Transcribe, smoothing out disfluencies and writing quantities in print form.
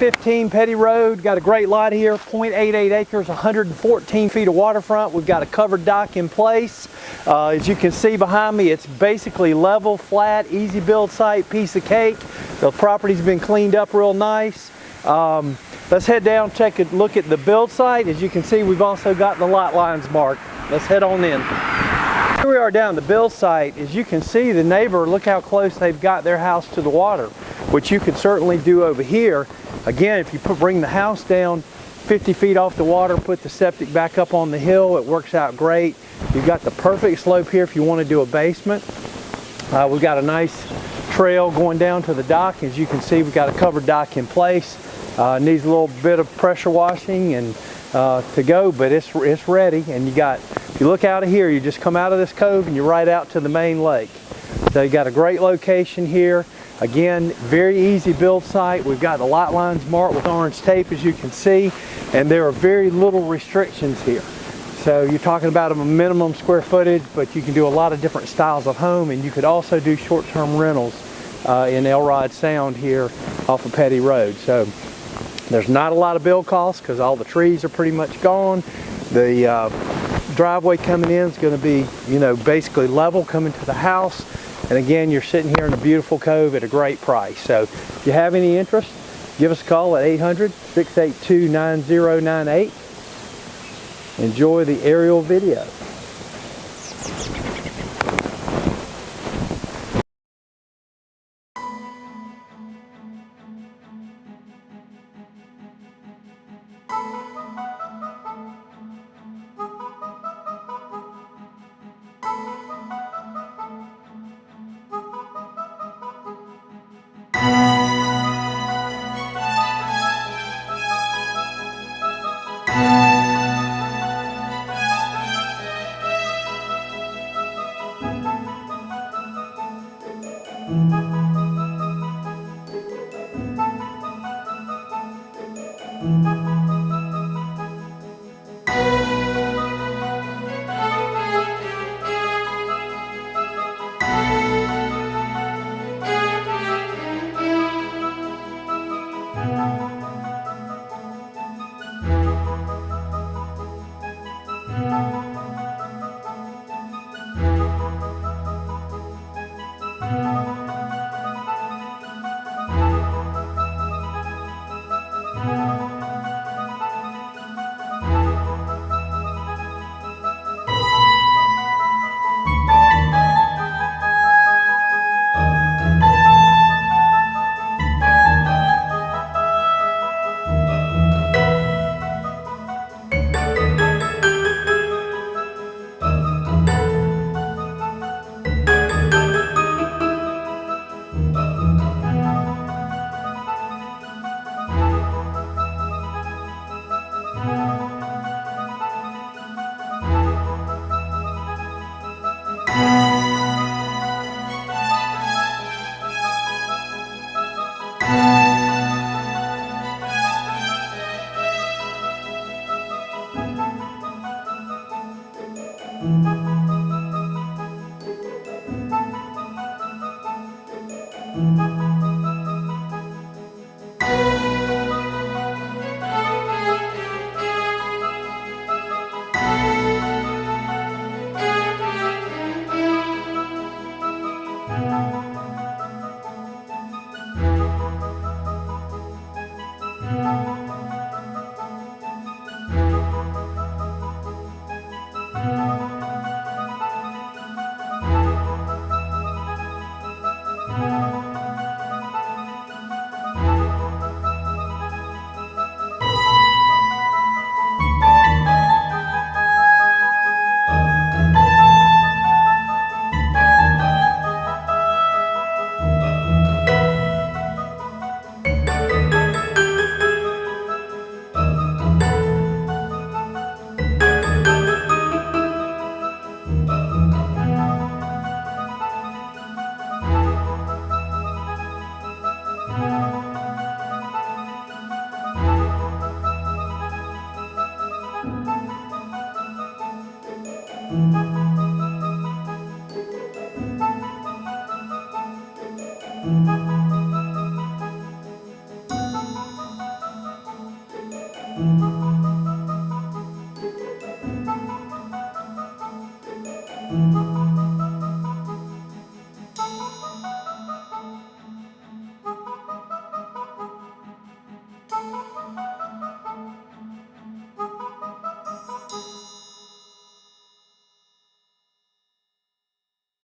15 Petty Road. Got a great lot here, 0.88 acres, 114 feet of waterfront. We've got a covered dock in place. As you can see behind me, it's basically level, flat, easy build site, piece of cake. The property's been cleaned up real nice. Let's head down, take a look at the build site. As you can see, we've also got the lot lines marked. Let's head on in. Here we are down the build site. As you can see, the neighbor, look how close they've got their house to the water, which you could certainly do over here. Again, if you bring the house down 50 feet off the water, put the septic back up on the hill, it works out great. You've got the perfect slope here if you want to do a basement. We've got a nice trail going down to the dock. As you can see, we've got a covered dock in place. Needs a little bit of pressure washing and to go, but it's ready. And if you look out of here, you just come out of this cove and you're right out to the main lake. So you got a great location here. Again, very easy build site. We've got the lot lines marked with orange tape, as you can see, and there are very little restrictions here. So you're talking about a minimum square footage, but you can do a lot of different styles of home, and you could also do short-term rentals in Elrod Sound here off of Petty Road. So there's not a lot of build costs because all the trees are pretty much gone. The driveway coming in is going to be, basically level coming to the house. And again, you're sitting here in a beautiful cove at a great price. So if you have any interest, give us a call at 800-682-9098. Enjoy the aerial video. you.